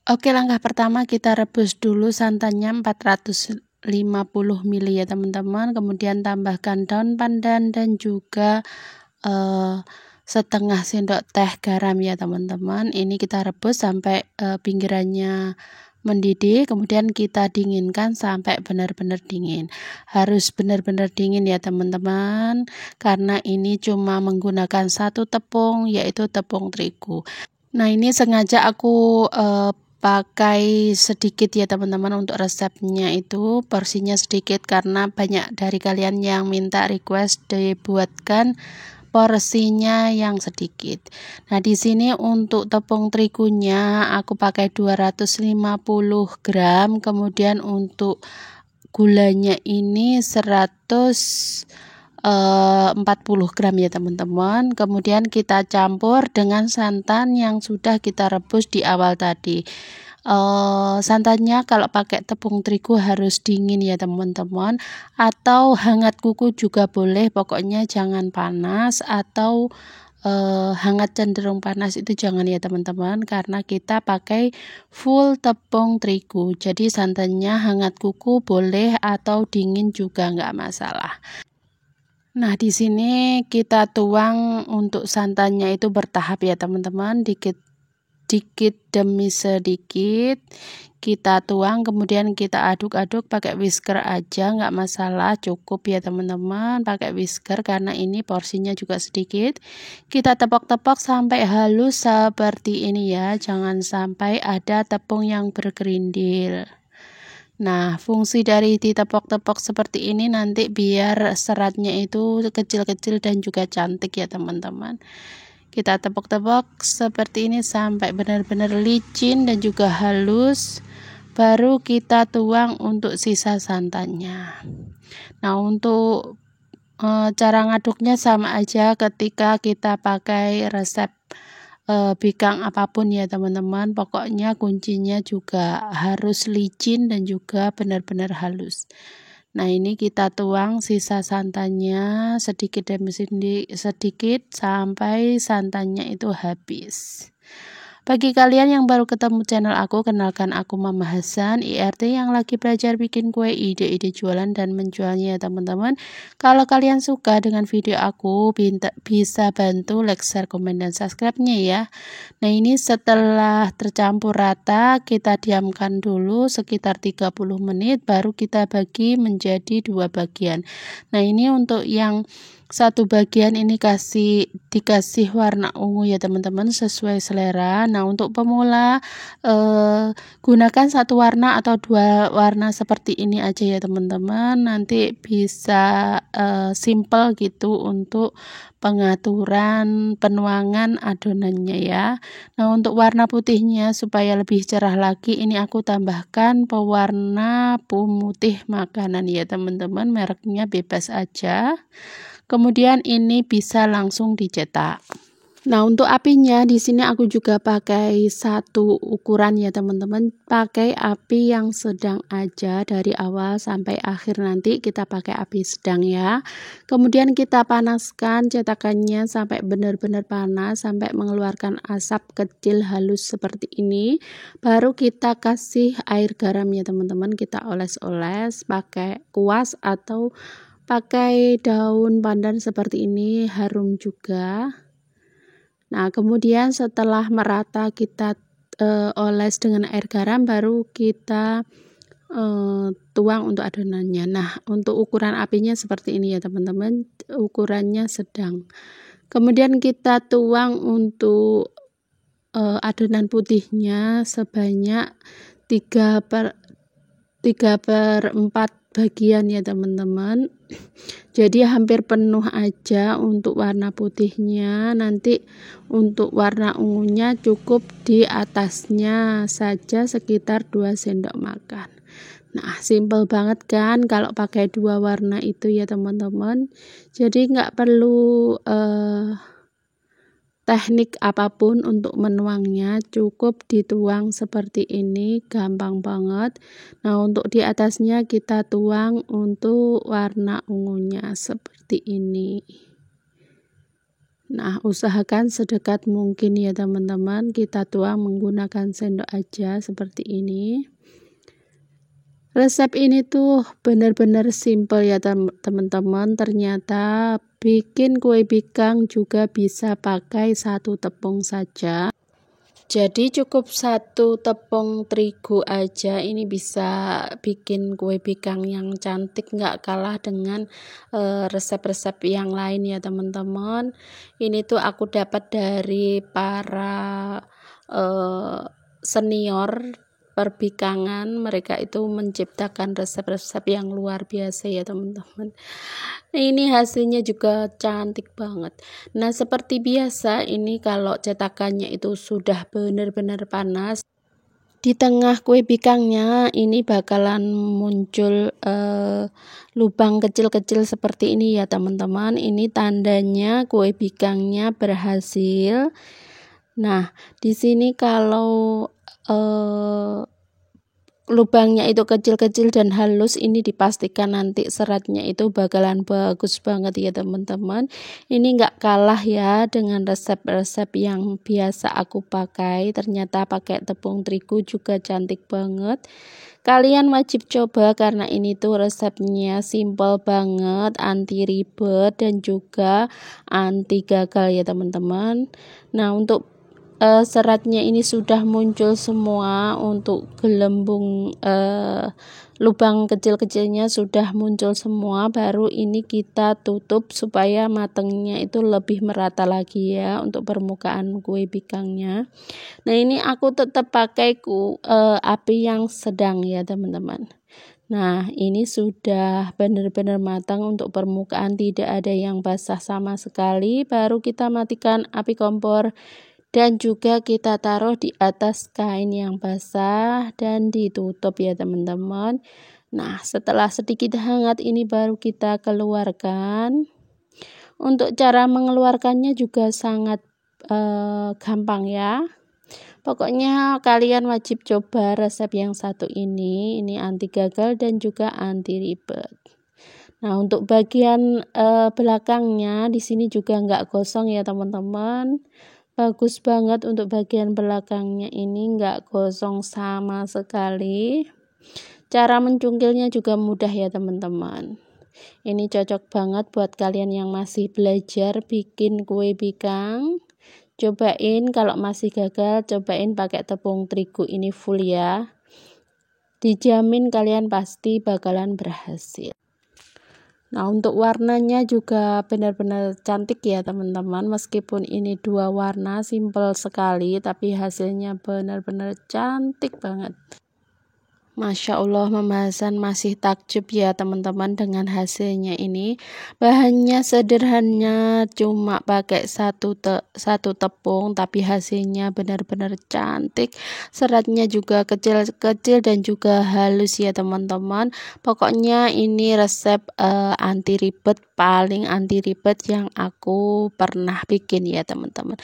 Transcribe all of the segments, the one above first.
Oke, langkah pertama kita rebus dulu santannya 450 ml ya teman-teman. Kemudian tambahkan daun pandan dan juga setengah sendok teh garam ya teman-teman. Ini kita rebus sampai pinggirannya mendidih, kemudian kita dinginkan sampai benar-benar dingin. Harus benar-benar dingin ya teman-teman, karena ini cuma menggunakan satu tepung, yaitu tepung terigu. Nah, ini sengaja aku pakai sedikit ya teman-teman. Untuk resepnya itu porsinya sedikit karena banyak dari kalian yang minta request dibuatkan porsinya yang sedikit. Nah, di sini untuk tepung terigunya aku pakai 250 gram, kemudian untuk gulanya ini 140 gram ya teman-teman. Kemudian kita campur dengan santan yang sudah kita rebus di awal tadi. Santannya kalau pakai tepung terigu harus dingin ya teman-teman, atau hangat kuku juga boleh, pokoknya jangan panas, atau hangat cenderung panas itu jangan ya teman-teman, karena kita pakai full tepung terigu. Jadi santannya hangat kuku boleh atau dingin juga nggak masalah. Nah, di sini kita tuang untuk santannya itu bertahap ya teman-teman, dikit demi sedikit kita tuang, kemudian kita aduk-aduk pakai whisker aja, nggak masalah, cukup ya teman-teman pakai whisker karena ini porsinya juga sedikit. Kita tepok-tepok sampai halus seperti ini ya, jangan sampai ada tepung yang bergerindil. Nah, fungsi dari ditepok-tepok seperti ini nanti biar seratnya itu kecil-kecil dan juga cantik ya teman-teman. Kita tepok-tepok seperti ini sampai benar-benar licin dan juga halus, baru kita tuang untuk sisa santannya. Nah, untuk cara ngaduknya sama aja ketika kita pakai resep bikang apapun ya teman-teman, pokoknya kuncinya juga harus licin dan juga benar-benar halus. Nah, ini kita tuang sisa santannya sedikit demi sedikit sampai santannya itu habis. Bagi kalian yang baru ketemu channel aku, kenalkan aku Mama Hasan, IRT yang lagi belajar bikin kue, ide-ide jualan dan menjualnya ya teman-teman. Kalau kalian suka dengan video aku, bisa bantu like, share, komen, dan subscribe-nya ya. Nah, ini setelah tercampur rata, kita diamkan dulu sekitar 30 menit, baru kita bagi menjadi dua bagian. Nah, ini untuk yang satu bagian ini dikasih warna ungu ya teman-teman, sesuai selera. Nah, untuk pemula gunakan satu warna atau dua warna seperti ini aja ya teman-teman, nanti bisa simple gitu untuk pengaturan penuangan adonannya ya. Nah, untuk warna putihnya supaya lebih cerah lagi, ini aku tambahkan pewarna pemutih makanan ya teman-teman, mereknya bebas aja. Kemudian ini bisa langsung dicetak. Nah, untuk apinya di sini aku juga pakai satu ukuran ya teman-teman, pakai api yang sedang aja dari awal sampai akhir, nanti kita pakai api sedang ya. Kemudian kita panaskan cetakannya sampai benar-benar panas, sampai mengeluarkan asap kecil halus seperti ini. Baru kita kasih air garam ya teman-teman, kita oles-oles pakai kuas atau pakai daun pandan seperti ini, harum juga. Nah, kemudian setelah merata kita oles dengan air garam, baru kita tuang untuk adonannya. Nah, untuk ukuran apinya seperti ini ya teman-teman, ukurannya sedang. Kemudian kita tuang untuk adonan putihnya sebanyak 3/4 bagian ya teman-teman. Jadi hampir penuh aja untuk warna putihnya. Nanti untuk warna ungunya cukup di atasnya saja sekitar 2 sendok makan. Nah, simple banget kan kalau pakai dua warna itu ya teman-teman. Jadi nggak perlu teknik apapun untuk menuangnya, cukup dituang seperti ini, gampang banget. Nah, untuk di atasnya kita tuang untuk warna ungunya seperti ini. Nah, usahakan sedekat mungkin ya teman-teman, kita tuang menggunakan sendok aja seperti ini. Resep ini tuh benar-benar simple ya teman-teman. Ternyata bikin kue bikang juga bisa pakai 1 tepung saja. Jadi cukup 1 tepung terigu aja ini bisa bikin kue bikang yang cantik, nggak kalah dengan resep-resep yang lain ya teman-teman. Ini tuh aku dapat dari para senior perbikangan, mereka itu menciptakan resep-resep yang luar biasa ya teman-teman. Ini hasilnya juga cantik banget. Nah, seperti biasa ini kalau cetakannya itu sudah benar-benar panas, di tengah kue bikangnya ini bakalan muncul lubang kecil-kecil seperti ini ya teman-teman. Ini tandanya kue bikangnya berhasil. Nah, di sini kalau lubangnya itu kecil-kecil dan halus, ini dipastikan nanti seratnya itu bakalan bagus banget ya teman-teman. Ini enggak kalah ya dengan resep-resep yang biasa aku pakai. Ternyata pakai tepung terigu juga cantik banget. Kalian wajib coba karena ini tuh resepnya simple banget, anti ribet dan juga anti gagal ya teman-teman. Nah, untuk seratnya ini sudah muncul semua, untuk gelembung lubang kecil-kecilnya sudah muncul semua, baru ini kita tutup supaya matangnya itu lebih merata lagi ya untuk permukaan kue bikangnya. Nah, ini aku tetap pakai api yang sedang ya teman-teman. Nah, ini sudah benar-benar matang untuk permukaan, tidak ada yang basah sama sekali. Baru kita matikan api kompor dan juga kita taruh di atas kain yang basah dan ditutup ya teman-teman. Nah, setelah sedikit hangat ini baru kita keluarkan. Untuk cara mengeluarkannya juga sangat gampang ya. Pokoknya kalian wajib coba resep yang satu ini anti gagal dan juga anti ribet. Nah, untuk bagian belakangnya di sini juga nggak gosong ya teman-teman. Bagus banget untuk bagian belakangnya ini, nggak gosong sama sekali. Cara mencungkilnya juga mudah ya teman-teman. Ini cocok banget buat kalian yang masih belajar bikin kue bikang. Cobain, kalau masih gagal cobain pakai tepung terigu ini full ya. Dijamin kalian pasti bakalan berhasil. Nah, untuk warnanya juga benar-benar cantik ya teman-teman. Meskipun ini 2 warna simple sekali, tapi hasilnya benar-benar cantik banget. Masya Allah, pembahasan masih takjub ya teman-teman dengan hasilnya ini. Bahannya sederhana, cuma pakai satu tepung, tapi hasilnya benar-benar cantik. Seratnya juga kecil-kecil dan juga halus ya teman-teman. Pokoknya ini resep anti ribet, paling anti ribet yang aku pernah bikin ya teman-teman.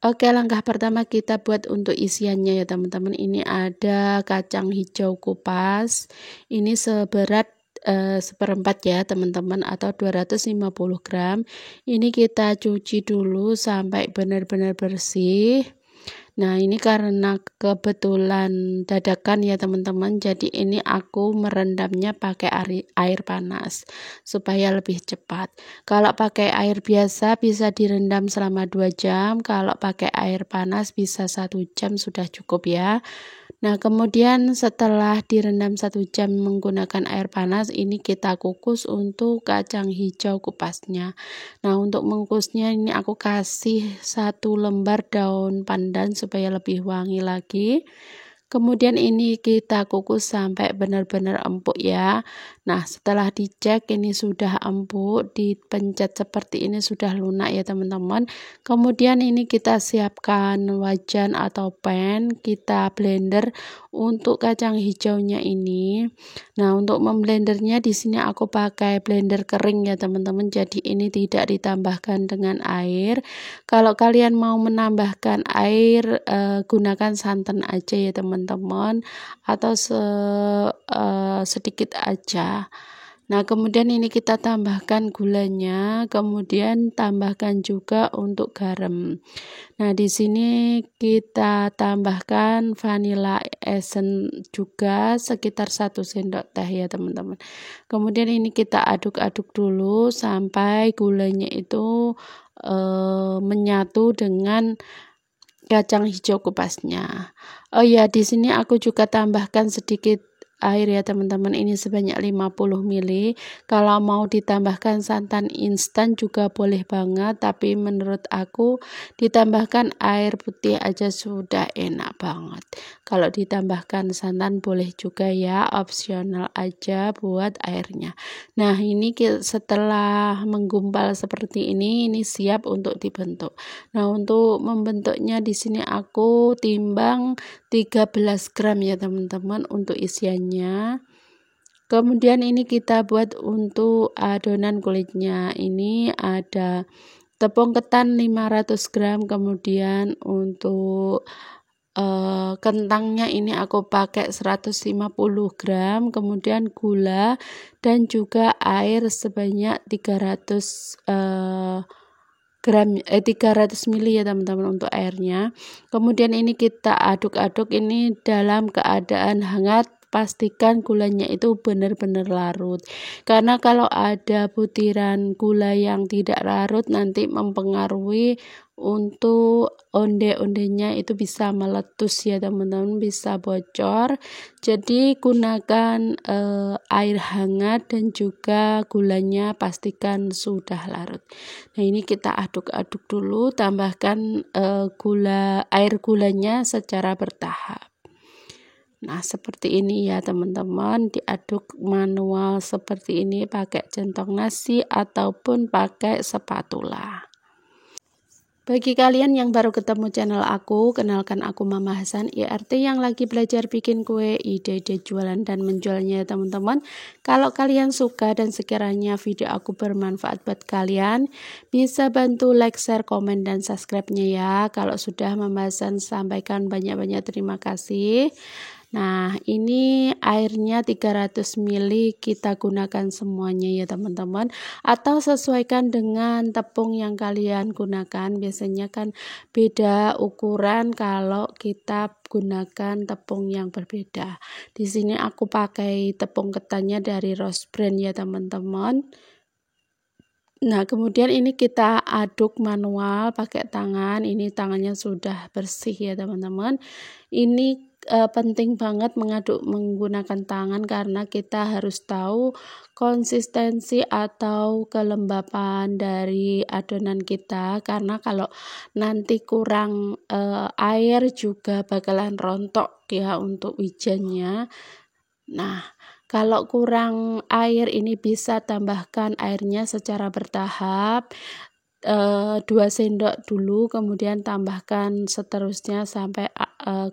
Oke, langkah pertama kita buat untuk isiannya ya teman-teman. Ini ada kacang hijau kupas. Ini seberat seperempat ya teman-teman, atau 250 gram. Ini kita cuci dulu sampai benar-benar bersih. Nah, ini karena kebetulan dadakan ya teman-teman, jadi ini aku merendamnya pakai air panas supaya lebih cepat. Kalau pakai air biasa bisa direndam selama 2 jam, kalau pakai air panas bisa 1 jam sudah cukup ya. Nah, kemudian setelah direndam 1 jam menggunakan air panas, ini kita kukus untuk kacang hijau kupasnya. Nah, untuk mengukusnya ini aku kasih 1 lembar daun pandan supaya lebih wangi lagi. Kemudian ini kita kukus sampai benar-benar empuk ya. Nah, setelah dicek ini sudah empuk, dipencet seperti ini sudah lunak ya teman-teman. Kemudian ini kita siapkan wajan atau pan, kita blender untuk kacang hijaunya ini. Nah, untuk memblendernya di sini aku pakai blender kering ya teman-teman. Jadi ini tidak ditambahkan dengan air. Kalau kalian mau menambahkan air, gunakan santan aja ya teman-teman, atau sedikit aja. Nah, kemudian ini kita tambahkan gulanya, kemudian tambahkan juga untuk garam. Nah, di sini kita tambahkan vanilla essence juga sekitar 1 sendok teh ya teman-teman. Kemudian ini kita aduk-aduk dulu sampai gulanya itu menyatu dengan kacang hijau kupasnya. Oh ya, di sini aku juga tambahkan sedikit air ya teman-teman, ini sebanyak 50 ml. Kalau mau ditambahkan santan instan juga boleh banget, tapi menurut aku ditambahkan air putih aja sudah enak banget. Kalau ditambahkan santan boleh juga ya, opsional aja buat airnya. Nah, ini setelah menggumpal seperti ini siap untuk dibentuk. Nah, untuk membentuknya di sini aku timbang 13 gram ya teman-teman untuk isiannya. Kemudian ini kita buat untuk adonan kulitnya. Ini ada tepung ketan 500 gram, kemudian untuk kentangnya ini aku pakai 150 gram, kemudian gula dan juga air sebanyak 300 ml ya teman-teman untuk airnya. Kemudian ini kita aduk-aduk ini dalam keadaan hangat. Pastikan gulanya itu benar-benar larut, karena kalau ada butiran gula yang tidak larut nanti mempengaruhi untuk onde-ondenya, itu bisa meletus ya teman-teman, bisa bocor. Jadi gunakan air hangat dan juga gulanya pastikan sudah larut. Nah, ini kita aduk-aduk dulu, tambahkan air gulanya secara bertahap. Nah, seperti ini ya teman-teman, diaduk manual seperti ini pakai centong nasi ataupun pakai spatula. Bagi kalian yang baru ketemu channel aku, kenalkan aku Mama Hasan IRT yang lagi belajar bikin kue, ide-ide jualan dan menjualnya teman-teman. Kalau kalian suka dan sekiranya video aku bermanfaat buat kalian, bisa bantu like, share, komen, dan subscribe-nya ya. Kalau sudah Mama Hasan sampaikan banyak-banyak terima kasih. Nah, ini airnya 300 ml kita gunakan semuanya ya teman-teman, atau sesuaikan dengan tepung yang kalian gunakan. Biasanya kan beda ukuran kalau kita gunakan tepung yang berbeda. Di sini aku pakai tepung ketannya dari Rose Brand ya teman-teman. Nah, kemudian ini kita aduk manual pakai tangan. Ini tangannya sudah bersih ya teman-teman. Ini penting banget mengaduk menggunakan tangan karena kita harus tahu konsistensi atau kelembapan dari adonan kita, karena kalau nanti kurang air juga bakalan rontok ya untuk wijannya. Nah, kalau kurang air ini bisa tambahkan airnya secara bertahap. 2 sendok dulu, kemudian tambahkan seterusnya sampai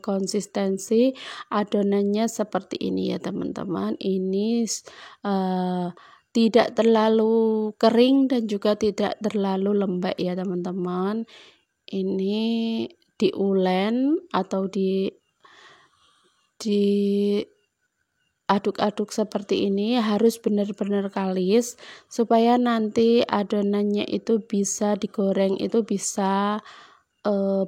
konsistensi adonannya seperti ini ya teman-teman. Ini tidak terlalu kering dan juga tidak terlalu lembek ya teman-teman. Ini diulen atau aduk-aduk seperti ini, harus benar-benar kalis supaya nanti adonannya itu bisa digoreng, itu bisa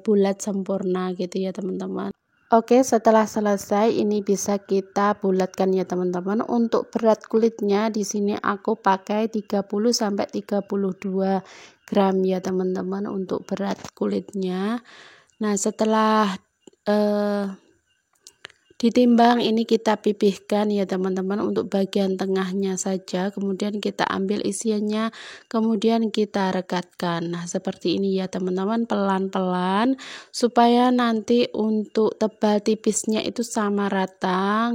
bulat sempurna gitu ya teman-teman. Oke, setelah selesai ini bisa kita bulatkan ya teman-teman. Untuk berat kulitnya di sini aku pakai 30 sampai 32 gram ya teman-teman untuk berat kulitnya. Nah, setelah Ditimbang ini kita pipihkan ya teman-teman untuk bagian tengahnya saja, kemudian kita ambil isiannya, kemudian kita rekatkan. Nah seperti ini ya teman-teman, pelan-pelan supaya nanti untuk tebal tipisnya itu sama rata,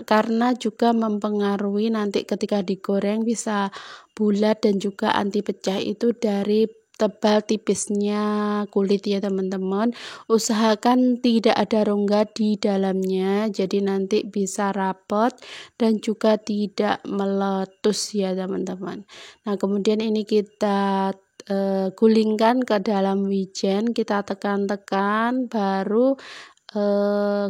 karena juga mempengaruhi nanti ketika digoreng bisa bulat dan juga anti pecah itu dari tebal tipisnya kulit ya teman-teman. Usahakan tidak ada rongga di dalamnya, jadi nanti bisa rapet dan juga tidak meletus ya teman-teman. Nah kemudian ini kita gulingkan ke dalam wijen, kita tekan-tekan, baru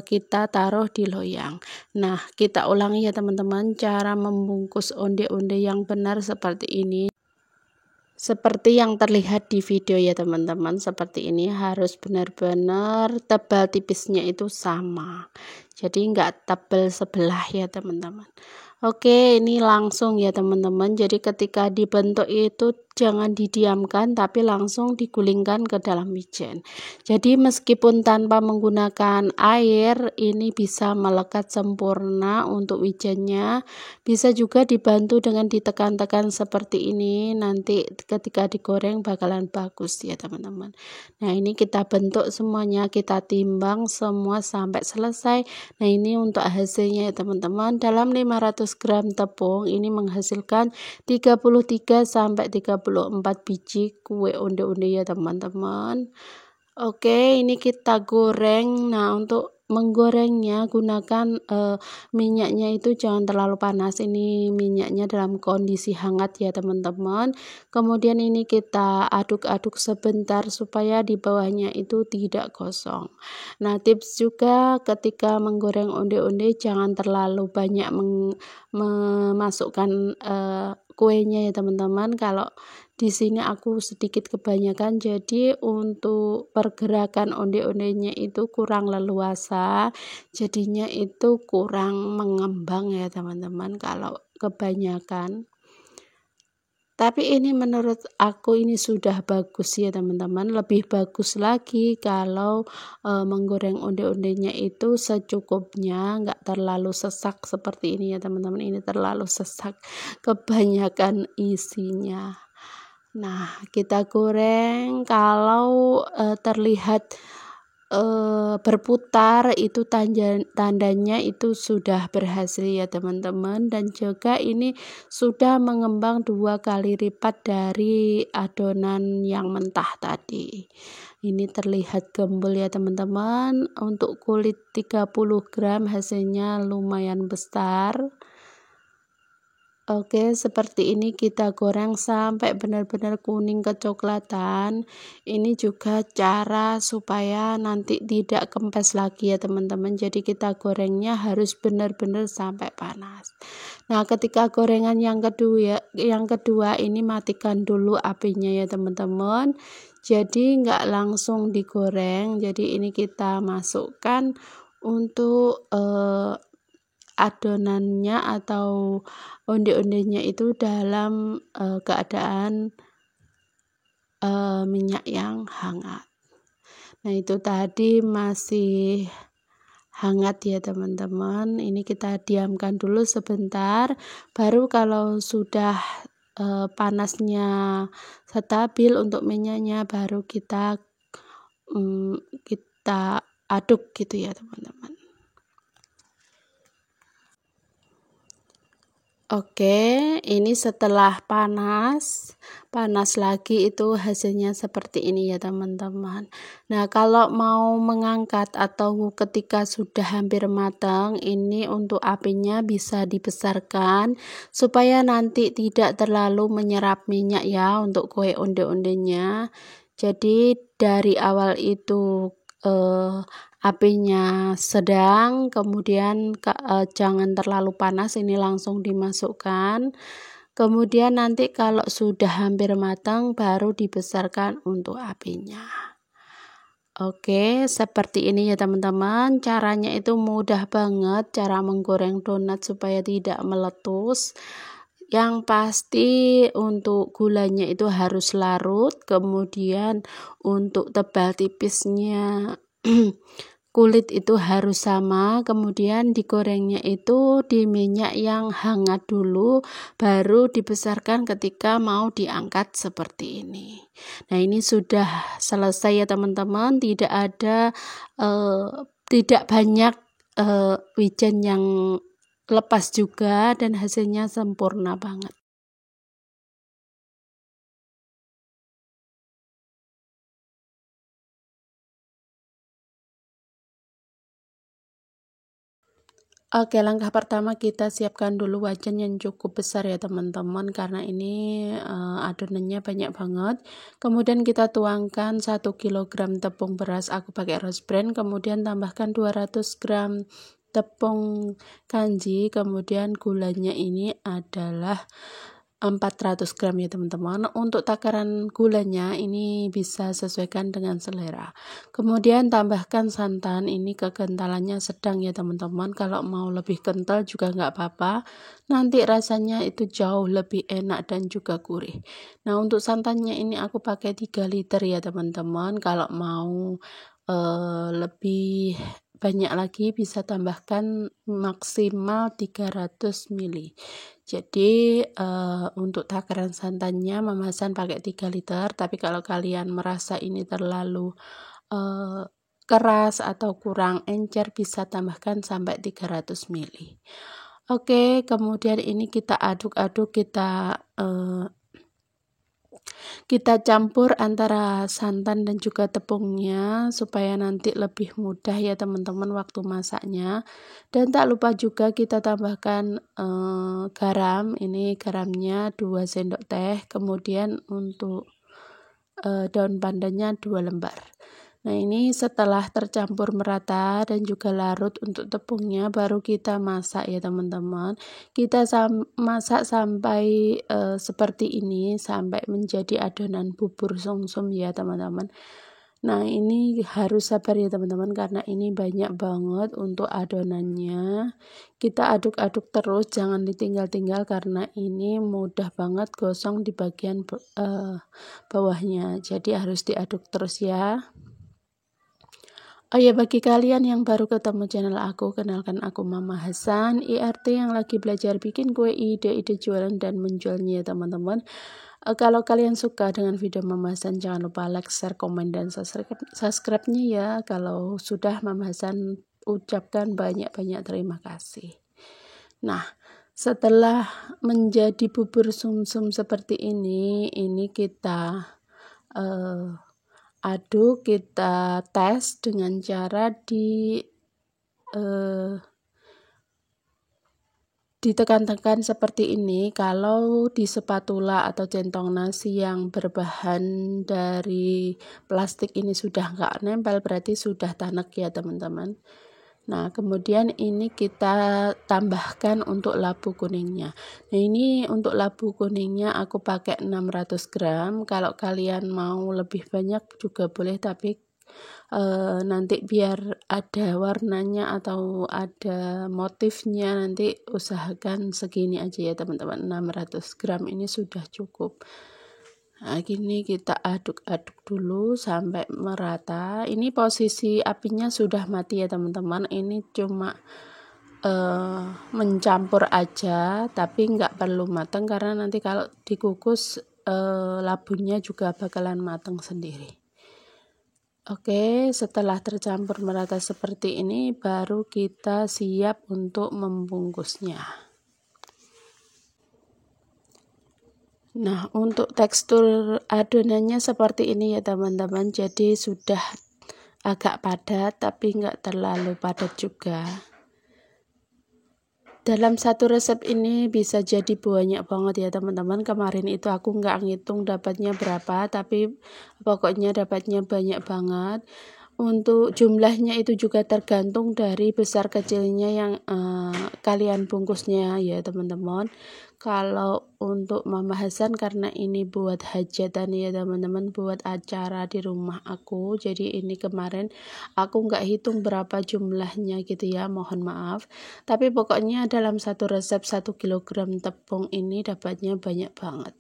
kita taruh di loyang. Nah kita ulangi ya teman-teman, cara membungkus onde-onde yang benar seperti ini. Seperti yang terlihat di video ya teman-teman, seperti ini, harus benar-benar tebal tipisnya itu sama, jadi enggak tebal sebelah ya teman-teman. Oke, ini langsung ya teman-teman, jadi ketika dibentuk itu jangan didiamkan tapi langsung digulingkan ke dalam wijen. Jadi meskipun tanpa menggunakan air, ini bisa melekat sempurna untuk wijennya. Bisa juga dibantu dengan ditekan-tekan seperti ini, nanti ketika digoreng bakalan bagus ya teman-teman. Nah ini kita bentuk semuanya, kita timbang semua sampai selesai. Nah ini untuk hasilnya ya teman-teman, dalam 500 gram tepung ini menghasilkan 33 sampai 34 biji kue onde-onde ya teman-teman. Oke, ini kita goreng. Nah untuk menggorengnya gunakan minyaknya itu jangan terlalu panas, ini minyaknya dalam kondisi hangat ya teman-teman. Kemudian ini kita aduk-aduk sebentar supaya di bawahnya itu tidak gosong. Nah tips juga ketika menggoreng onde-onde jangan terlalu banyak memasukkan kuenya ya teman-teman. Kalau di sini aku sedikit kebanyakan, jadi untuk pergerakan onde-ondenya itu kurang leluasa, jadinya itu kurang mengembang ya teman-teman kalau kebanyakan. Tapi ini menurut aku ini sudah bagus ya teman-teman, lebih bagus lagi kalau menggoreng onde-ondenya itu secukupnya, nggak terlalu sesak seperti ini ya teman-teman. Ini terlalu sesak, kebanyakan isinya. Nah kita goreng, kalau terlihat berputar itu tandanya itu sudah berhasil ya teman-teman, dan juga ini sudah mengembang 2 kali lipat dari adonan yang mentah tadi. Ini terlihat gembul ya teman-teman. Untuk kulit 30 gram hasilnya lumayan besar. Oke, seperti ini kita goreng sampai benar-benar kuning kecoklatan. Ini juga cara supaya nanti tidak kempes lagi ya teman-teman. Jadi kita gorengnya harus benar-benar sampai panas. Nah, ketika gorengan yang kedua ini matikan dulu apinya ya teman-teman. Jadi nggak langsung digoreng. Jadi ini kita masukkan untuk adonannya atau onde-ondenya itu dalam keadaan minyak yang hangat. Nah itu tadi masih hangat ya teman-teman, ini kita diamkan dulu sebentar, baru kalau sudah panasnya stabil untuk minyaknya, baru kita aduk gitu ya teman-teman. Oke, ini setelah panas lagi itu hasilnya seperti ini ya teman-teman. Nah kalau mau mengangkat atau ketika sudah hampir matang, ini untuk apinya bisa dibesarkan supaya nanti tidak terlalu menyerap minyak ya untuk kue onde-ondenya. Jadi dari awal itu apinya sedang, kemudian jangan terlalu panas, ini langsung dimasukkan. Kemudian nanti kalau sudah hampir matang baru dibesarkan untuk apinya. Oke, seperti ini ya teman-teman, caranya itu mudah banget, cara menggoreng donat supaya tidak meletus. Yang pasti untuk gulanya itu harus larut, kemudian untuk tebal tipisnya kulit itu harus sama, kemudian digorengnya itu di minyak yang hangat dulu, baru dibesarkan ketika mau diangkat seperti ini. Nah, ini sudah selesai ya teman-teman, tidak banyak wijen yang lepas juga dan hasilnya sempurna banget. Oke, langkah pertama kita siapkan dulu wajan yang cukup besar ya teman-teman, karena ini adonannya banyak banget. Kemudian kita tuangkan 1 kg tepung beras, aku pakai Rose Brand, kemudian tambahkan 200 gram tepung kanji, kemudian gulanya ini adalah 400 gram ya teman-teman. Untuk takaran gulanya ini bisa sesuaikan dengan selera. Kemudian tambahkan santan, ini kekentalannya sedang ya teman-teman. Kalau mau lebih kental juga nggak apa-apa, nanti rasanya itu jauh lebih enak dan juga gurih. Nah, untuk santannya ini aku pakai 3 liter ya teman-teman. Kalau mau lebih banyak lagi bisa tambahkan maksimal 300 ml. Jadi untuk takaran santannya Mama Hasan pakai 3 liter, tapi kalau kalian merasa ini terlalu keras atau kurang encer bisa tambahkan sampai 300 ml. Oke, kemudian ini kita aduk-aduk, kita campur antara santan dan juga tepungnya supaya nanti lebih mudah ya teman-teman waktu masaknya. Dan tak lupa juga kita tambahkan garam, ini garamnya 2 sendok teh, kemudian untuk daun pandannya 2 lembar. Nah, ini setelah tercampur merata dan juga larut untuk tepungnya, baru kita masak ya teman-teman. Kita masak sampai seperti ini, sampai menjadi adonan bubur sumsum ya teman-teman. Nah, ini harus sabar ya teman-teman, karena ini banyak banget untuk adonannya. Kita aduk-aduk terus, jangan ditinggal-tinggal, karena ini mudah banget gosong di bagian bawahnya. Jadi harus diaduk terus ya. Oh ya, bagi kalian yang baru ketemu channel aku, kenalkan aku Mama Hasan, IRT yang lagi belajar bikin kue, ide-ide jualan dan menjualnya ya teman-teman. Kalau kalian suka dengan video Mama Hasan, jangan lupa like, share, komen, dan subscribe-nya ya. Kalau sudah, Mama Hasan ucapkan banyak-banyak terima kasih. Nah, setelah menjadi bubur sumsum seperti ini kita aduk, kita tes dengan cara ditekan-tekan seperti ini. Kalau di spatula atau centong nasi yang berbahan dari plastik ini sudah nggak nempel, berarti sudah tanek ya teman-teman. Nah, kemudian ini kita tambahkan untuk labu kuningnya. Nah, ini untuk labu kuningnya aku pakai 600 gram. Kalau kalian mau lebih banyak juga boleh, tapi nanti biar ada warnanya atau ada motifnya, nanti usahakan segini aja ya teman-teman. 600 gram ini sudah cukup. Nah, gini kita aduk-aduk dulu sampai merata. Ini posisi apinya sudah mati ya teman-teman. Ini cuma mencampur aja, tapi nggak perlu matang, karena nanti kalau dikukus labunya juga bakalan matang sendiri. Oke, setelah tercampur merata seperti ini, baru kita siap untuk membungkusnya. Nah, untuk tekstur adonannya seperti ini ya teman-teman. Jadi sudah agak padat, tapi nggak terlalu padat juga. Dalam satu resep ini bisa jadi banyak banget ya teman-teman. Kemarin itu aku nggak ngitung dapatnya berapa, tapi pokoknya dapatnya banyak banget. Untuk jumlahnya itu juga tergantung dari besar kecilnya yang kalian bungkusnya ya teman-teman. Kalau untuk Mama Hasan, karena ini buat hajatan ya teman-teman, buat acara di rumah aku, jadi ini kemarin aku nggak hitung berapa jumlahnya gitu ya, mohon maaf. Tapi pokoknya dalam satu resep 1 kg tepung ini dapatnya banyak banget.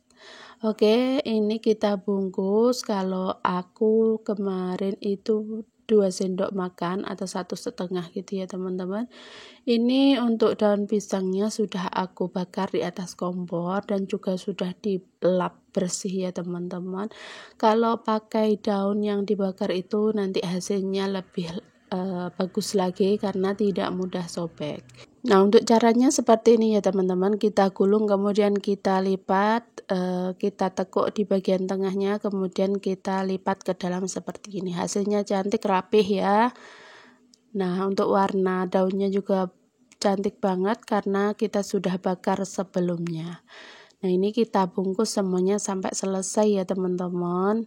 Oke, ini kita bungkus. Kalau aku kemarin itu 2 sendok makan atau 1,5 gitu ya teman-teman. Ini untuk daun pisangnya sudah aku bakar di atas kompor dan juga sudah dilap bersih ya teman-teman. Kalau pakai daun yang dibakar itu nanti hasilnya lebih bagus lagi karena tidak mudah sobek. Nah, untuk caranya seperti ini ya teman-teman, kita gulung kemudian kita lipat, kita tekuk di bagian tengahnya kemudian kita lipat ke dalam seperti ini. Hasilnya cantik rapih ya. Nah, untuk warna daunnya juga cantik banget karena kita sudah bakar sebelumnya. Nah, ini kita bungkus semuanya sampai selesai ya teman-teman.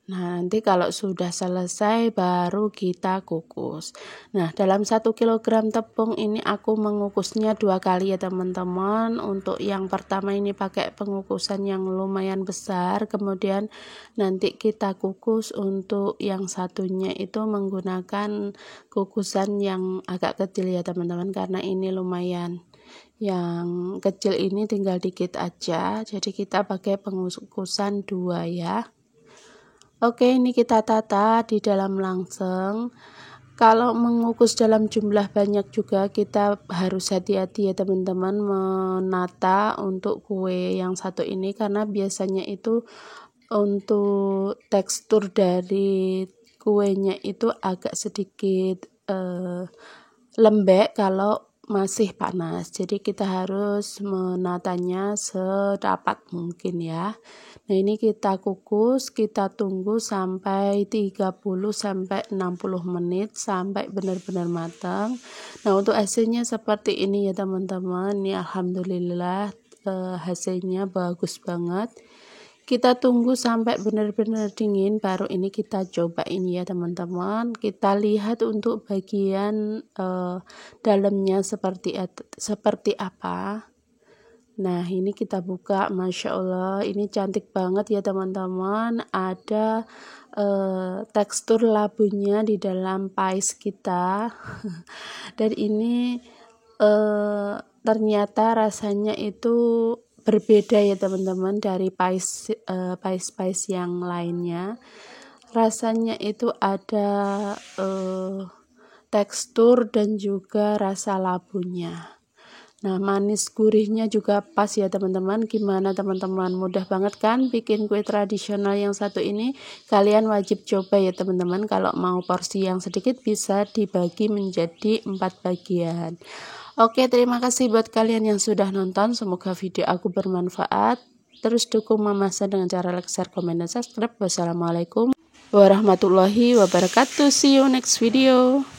Nah, nanti kalau sudah selesai baru kita kukus. Nah, dalam 1 kg tepung ini aku mengukusnya 2 kali ya teman-teman. Untuk yang pertama ini pakai pengukusan yang lumayan besar, kemudian nanti kita kukus untuk yang satunya itu menggunakan kukusan yang agak kecil ya teman-teman, karena ini lumayan. Yang kecil ini tinggal dikit aja, jadi kita pakai pengukusan 2 ya. Oke, ini kita tata di dalam langseng. Kalau mengukus dalam jumlah banyak juga kita harus hati-hati ya teman-teman menata untuk kue yang satu ini, karena biasanya itu untuk tekstur dari kuenya itu agak sedikit lembek kalau masih panas, jadi kita harus menatanya sedapat mungkin ya. Nah, ini kita kukus, kita tunggu sampai 30-60 menit sampai benar-benar matang. Nah, untuk hasilnya seperti ini ya teman-teman. Ini alhamdulillah hasilnya bagus banget. Kita tunggu sampai benar-benar dingin baru ini kita cobain ya teman-teman. Kita lihat untuk bagian dalamnya seperti apa. Nah, ini kita buka, Masya Allah ini cantik banget ya teman-teman. Ada tekstur labunya di dalam pais kita. Dan ini ternyata rasanya itu berbeda ya teman-teman dari pais yang lainnya. Rasanya itu ada tekstur dan juga rasa labunya. Nah, manis gurihnya juga pas ya teman-teman. Gimana teman-teman, mudah banget kan bikin kue tradisional yang satu ini? Kalian wajib coba ya teman-teman. Kalau mau porsi yang sedikit bisa dibagi menjadi 4 bagian. Oke, terima kasih buat kalian yang sudah nonton. Semoga video aku bermanfaat. Terus dukung Mama Sa dengan cara like, share, komen, dan subscribe. Wassalamualaikum warahmatullahi wabarakatuh. See you next video.